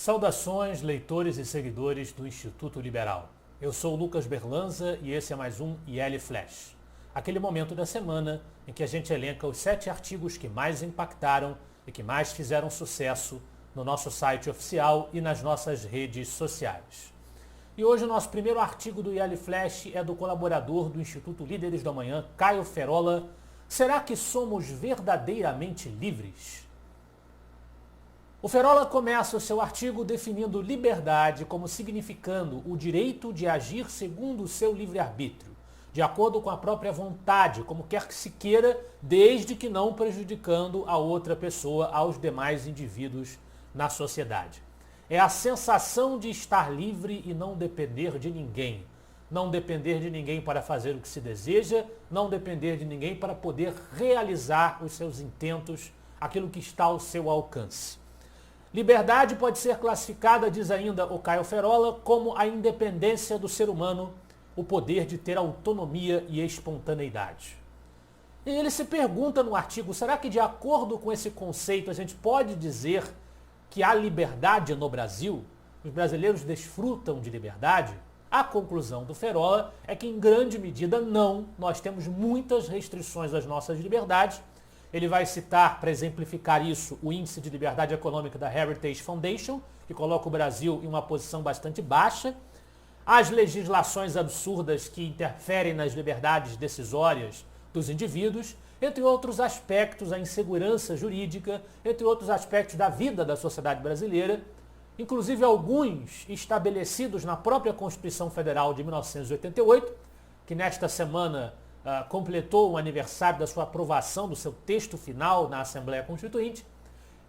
Saudações, leitores e seguidores do Instituto Liberal. Eu sou o Lucas Berlanza e esse é mais um IL Flash. Aquele momento da semana em que a gente elenca os 7 artigos que mais impactaram e que mais fizeram sucesso no nosso site oficial e nas nossas redes sociais. E hoje o nosso primeiro artigo do IL Flash é do colaborador do Instituto Líderes do Amanhã, Caio Ferola. Será que somos verdadeiramente livres? O Ferola começa o seu artigo definindo liberdade como significando o direito de agir segundo o seu livre-arbítrio, de acordo com a própria vontade, como quer que se queira, desde que não prejudicando a outra pessoa, aos demais indivíduos na sociedade. É a sensação de estar livre e não depender de ninguém. Não depender de ninguém para fazer o que se deseja, não depender de ninguém para poder realizar os seus intentos, aquilo que está ao seu alcance. Liberdade pode ser classificada, diz ainda o Caio Ferola, como a independência do ser humano, o poder de ter autonomia e espontaneidade. E ele se pergunta no artigo, será que de acordo com esse conceito a gente pode dizer que há liberdade no Brasil? Os brasileiros desfrutam de liberdade? A conclusão do Ferola é que em grande medida não, nós temos muitas restrições às nossas liberdades. Ele vai citar, para exemplificar isso, o Índice de Liberdade Econômica da Heritage Foundation, que coloca o Brasil em uma posição bastante baixa, as legislações absurdas que interferem nas liberdades decisórias dos indivíduos, entre outros aspectos, a insegurança jurídica, entre outros aspectos da vida da sociedade brasileira, inclusive alguns estabelecidos na própria Constituição Federal de 1988, que nesta semana completou o aniversário da sua aprovação do seu texto final na Assembleia Constituinte,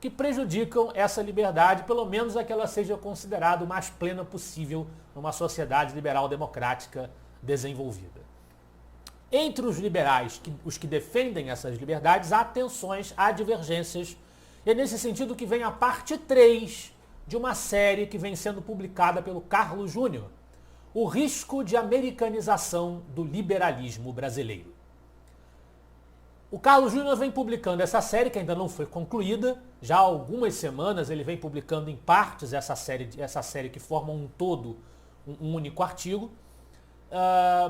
que prejudicam essa liberdade, pelo menos a que ela seja considerada o mais plena possível numa sociedade liberal democrática desenvolvida. Entre os liberais, os que defendem essas liberdades, há tensões, há divergências, e é nesse sentido que vem a parte 3 de uma série que vem sendo publicada pelo Carlos Júnior, o risco de americanização do liberalismo brasileiro. O Carlos Júnior vem publicando essa série, que ainda não foi concluída, já há algumas semanas ele vem publicando em partes essa série que forma um todo, um único artigo,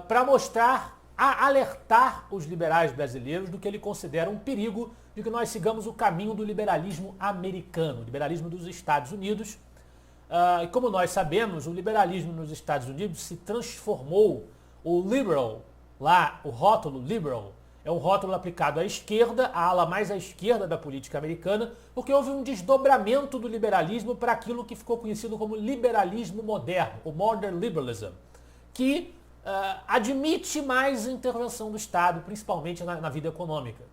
para mostrar, alertar os liberais brasileiros do que ele considera um perigo de que nós sigamos o caminho do liberalismo americano, liberalismo dos Estados Unidos. E como nós sabemos, o liberalismo nos Estados Unidos se transformou, o liberal, lá o rótulo liberal, é um rótulo aplicado à esquerda, à ala mais à esquerda da política americana, porque houve um desdobramento do liberalismo para aquilo que ficou conhecido como liberalismo moderno, o modern liberalism, que admite mais intervenção do Estado, principalmente na vida econômica.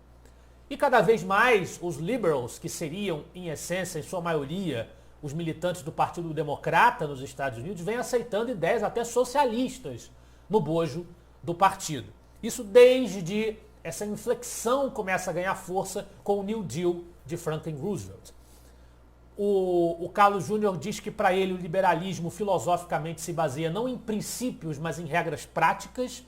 E cada vez mais os liberals, que seriam, em essência, em sua maioria, os militantes do Partido Democrata nos Estados Unidos, vêm aceitando ideias até socialistas no bojo do partido. Isso desde essa inflexão começa a ganhar força com o New Deal de Franklin Roosevelt. O Carlos Júnior diz que para ele o liberalismo filosoficamente se baseia não em princípios, mas em regras práticas,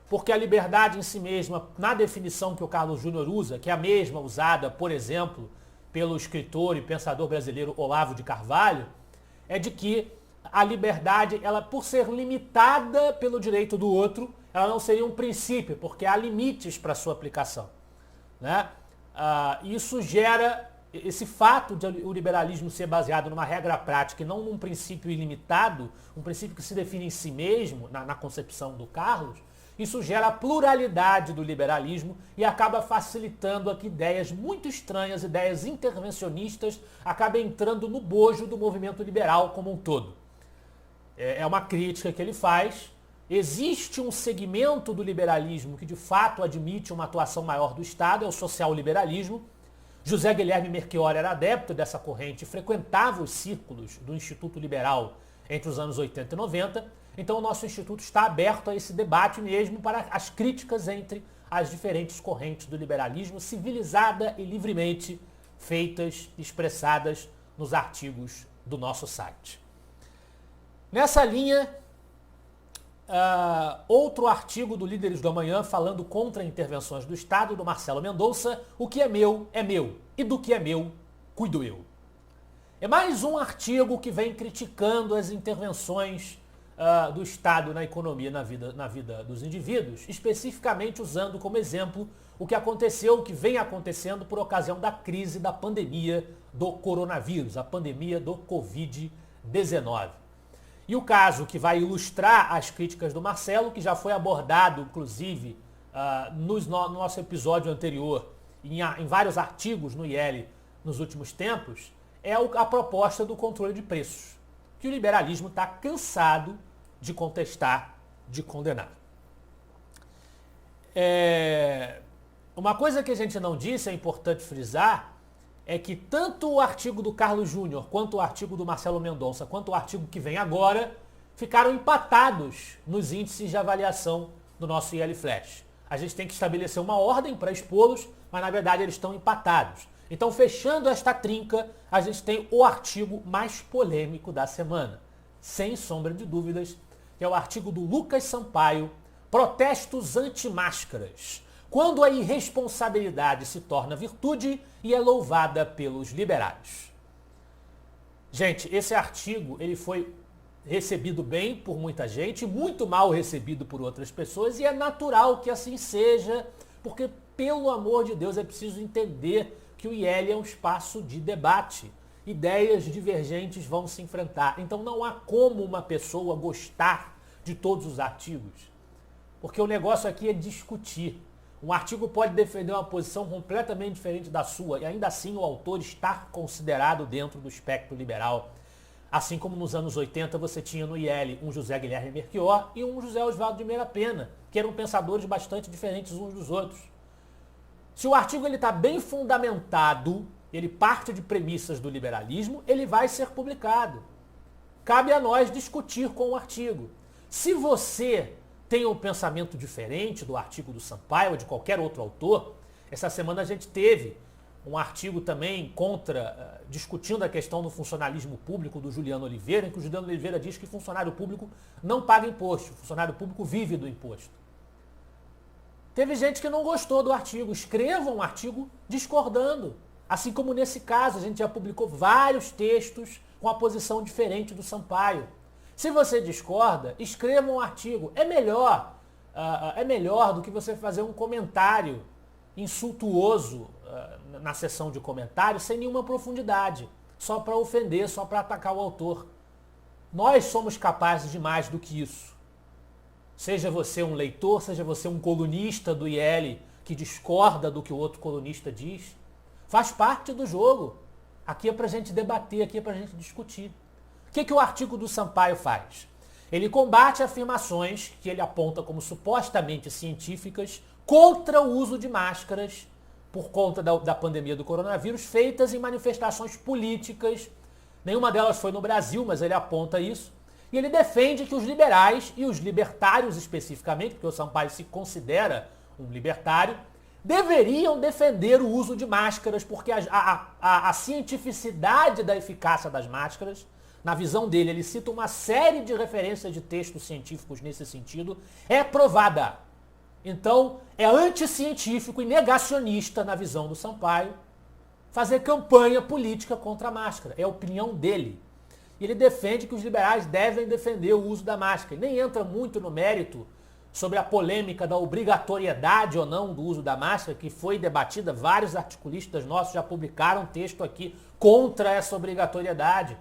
porque a liberdade em si mesma, na definição que o Carlos Júnior usa, que é a mesma usada, por exemplo, pelo escritor e pensador brasileiro Olavo de Carvalho, é de que a liberdade, ela por ser limitada pelo direito do outro, ela não seria um princípio, porque há limites para sua aplicação, né? Isso gera, esse fato de o liberalismo ser baseado numa regra prática e não num princípio ilimitado, um princípio que se define em si mesmo, na concepção do Carlos, isso gera a pluralidade do liberalismo e acaba facilitando a que ideias muito estranhas, ideias intervencionistas, acabem entrando no bojo do movimento liberal como um todo. É uma crítica que ele faz. Existe um segmento do liberalismo que de fato admite uma atuação maior do Estado, é o social-liberalismo. José Guilherme Melchior era adepto dessa corrente e frequentava os círculos do Instituto Liberal entre os anos 80 e 90. Então o nosso instituto está aberto a esse debate mesmo para as críticas entre as diferentes correntes do liberalismo, civilizada e livremente feitas, expressadas nos artigos do nosso site. Nessa linha, outro artigo do Líderes do Amanhã falando contra intervenções do Estado, do Marcelo Mendonça, o que é meu, e do que é meu, cuido eu. É mais um artigo que vem criticando as intervenções do Estado na economia, na vida dos indivíduos, especificamente usando como exemplo o que aconteceu, o que vem acontecendo por ocasião da crise da pandemia do coronavírus, a pandemia do Covid-19. E o caso que vai ilustrar as críticas do Marcelo, que já foi abordado, inclusive, no nosso episódio anterior, em vários artigos no IEL nos últimos tempos, é a proposta do controle de preços, que o liberalismo está cansado de contestar, de condenar. Uma coisa que a gente não disse, é importante frisar, é que tanto o artigo do Carlos Júnior, quanto o artigo do Marcelo Mendonça, quanto o artigo que vem agora, ficaram empatados nos índices de avaliação do nosso IEL Flash. A gente tem que estabelecer uma ordem para expô-los, mas na verdade eles estão empatados. Então, fechando esta trinca, a gente tem o artigo mais polêmico da semana, sem sombra de dúvidas, que é o artigo do Lucas Sampaio, Protestos anti-máscaras, quando a irresponsabilidade se torna virtude e é louvada pelos liberais. Gente, esse artigo ele foi recebido bem por muita gente, muito mal recebido por outras pessoas, e é natural que assim seja, porque, pelo amor de Deus, é preciso entender que o IEL é um espaço de debate. Ideias divergentes vão se enfrentar. Então não há como uma pessoa gostar de todos os artigos, porque o negócio aqui é discutir. Um artigo pode defender uma posição completamente diferente da sua, e ainda assim o autor está considerado dentro do espectro liberal. Assim como nos anos 80 você tinha no IEL um José Guilherme Melchior e um José Oswaldo de Meira Pena, que eram pensadores bastante diferentes uns dos outros. Se o artigo está bem fundamentado, ele parte de premissas do liberalismo, ele vai ser publicado. Cabe a nós discutir com o artigo. Se você tem um pensamento diferente do artigo do Sampaio ou de qualquer outro autor, essa semana a gente teve um artigo também discutindo a questão do funcionalismo público do Juliano Oliveira, em que o Juliano Oliveira diz que funcionário público não paga imposto, funcionário público vive do imposto. Teve gente que não gostou do artigo. Escreva um artigo discordando. Assim como nesse caso, a gente já publicou vários textos com a posição diferente do Sampaio. Se você discorda, escreva um artigo. É melhor do que você fazer um comentário insultuoso na seção de comentários sem nenhuma profundidade, só para ofender, só para atacar o autor. Nós somos capazes de mais do que isso. Seja você um leitor, seja você um colunista do IEL que discorda do que o outro colunista diz, faz parte do jogo. Aqui é para a gente debater, aqui é para a gente discutir. O que o artigo do Sampaio faz? Ele combate afirmações que ele aponta como supostamente científicas contra o uso de máscaras por conta da pandemia do coronavírus, feitas em manifestações políticas. Nenhuma delas foi no Brasil, mas ele aponta isso. E ele defende que os liberais e os libertários especificamente, porque o Sampaio se considera um libertário, deveriam defender o uso de máscaras, porque a cientificidade da eficácia das máscaras, na visão dele, ele cita uma série de referências de textos científicos nesse sentido, é provada. Então, é anticientífico e negacionista, na visão do Sampaio, fazer campanha política contra a máscara. É a opinião dele. E ele defende que os liberais devem defender o uso da máscara. Ele nem entra muito no mérito sobre a polêmica da obrigatoriedade ou não do uso da máscara, que foi debatida. Vários articulistas nossos já publicaram texto aqui contra essa obrigatoriedade.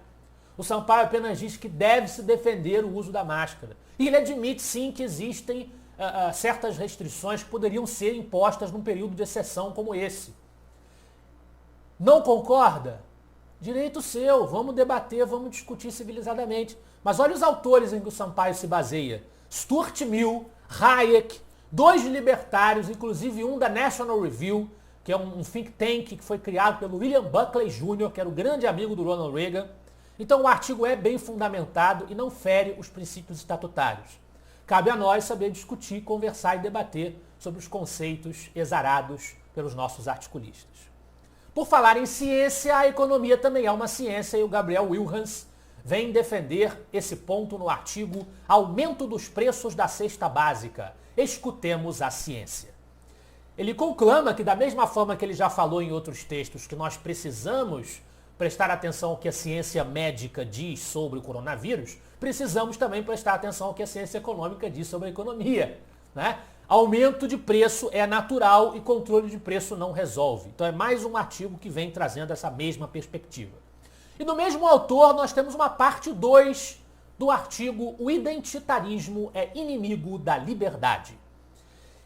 O Sampaio apenas diz que deve-se defender o uso da máscara. E ele admite, sim, que existem certas restrições que poderiam ser impostas num período de exceção como esse. Não concorda? Direito seu, vamos debater, vamos discutir civilizadamente. Mas olha os autores em que o Sampaio se baseia. Stuart Mill, Hayek, dois libertários, inclusive um da National Review, que é um think tank que foi criado pelo William Buckley Jr., que era o grande amigo do Ronald Reagan. Então o artigo é bem fundamentado e não fere os princípios estatutários. Cabe a nós saber discutir, conversar e debater sobre os conceitos exarados pelos nossos articulistas. Por falar em ciência, a economia também é uma ciência e o Gabriel Wilhans vem defender esse ponto no artigo Aumento dos Preços da Cesta Básica. Escutemos a ciência. Ele conclama que, da mesma forma que ele já falou em outros textos, que nós precisamos prestar atenção ao que a ciência médica diz sobre o coronavírus, precisamos também prestar atenção ao que a ciência econômica diz sobre a economia, né? Aumento de preço é natural e controle de preço não resolve. Então é mais um artigo que vem trazendo essa mesma perspectiva. E no mesmo autor nós temos uma parte 2 do artigo O Identitarismo é Inimigo da Liberdade.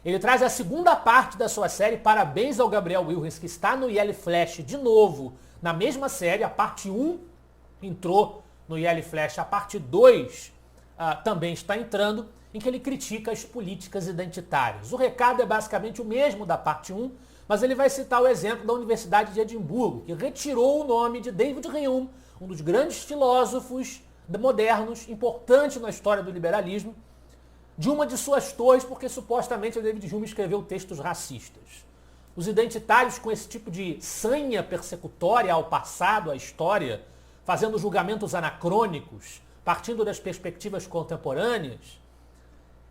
Ele traz a segunda parte da sua série. Parabéns ao Gabriel Wilres, que está no IL Flash de novo, na mesma série. A parte 1 entrou no IL Flash, a parte 2 também está entrando, em que ele critica as políticas identitárias. O recado é basicamente o mesmo da parte 1, mas ele vai citar o exemplo da Universidade de Edimburgo, que retirou o nome de David Hume, um dos grandes filósofos modernos, importante na história do liberalismo, de uma de suas torres, porque supostamente o David Hume escreveu textos racistas. Os identitários, com esse tipo de sanha persecutória ao passado, à história, fazendo julgamentos anacrônicos, partindo das perspectivas contemporâneas,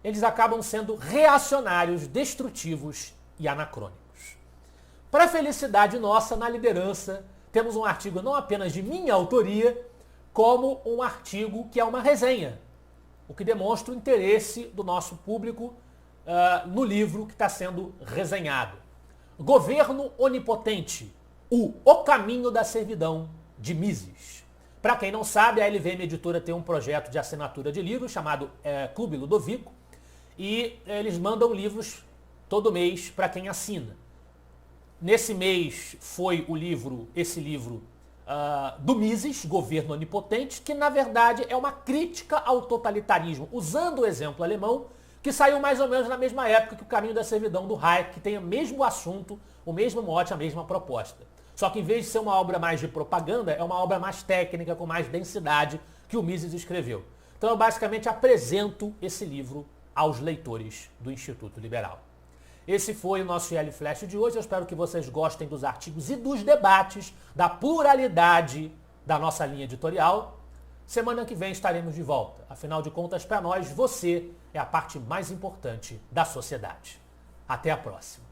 eles acabam sendo reacionários, destrutivos e anacrônicos. Para a felicidade nossa, na liderança, temos um artigo não apenas de minha autoria, como um artigo que é uma resenha, o que demonstra o interesse do nosso público no livro que está sendo resenhado. Governo Onipotente, o Caminho da Servidão, de Mises. Para quem não sabe, a LVM Editora tem um projeto de assinatura de livros chamado Clube Ludovico, e eles mandam livros todo mês para quem assina. Nesse mês foi esse livro do Mises, Governo Onipotente, que na verdade é uma crítica ao totalitarismo, usando o exemplo alemão, que saiu mais ou menos na mesma época que O Caminho da Servidão, do Hayek, que tem o mesmo assunto, o mesmo mote, a mesma proposta. Só que em vez de ser uma obra mais de propaganda, é uma obra mais técnica, com mais densidade, que o Mises escreveu. Então eu basicamente apresento esse livro aos leitores do Instituto Liberal. Esse foi o nosso IL Flash de hoje. Eu espero que vocês gostem dos artigos e dos debates, da pluralidade da nossa linha editorial. Semana que vem estaremos de volta. Afinal de contas, para nós, você é a parte mais importante da sociedade. Até a próxima.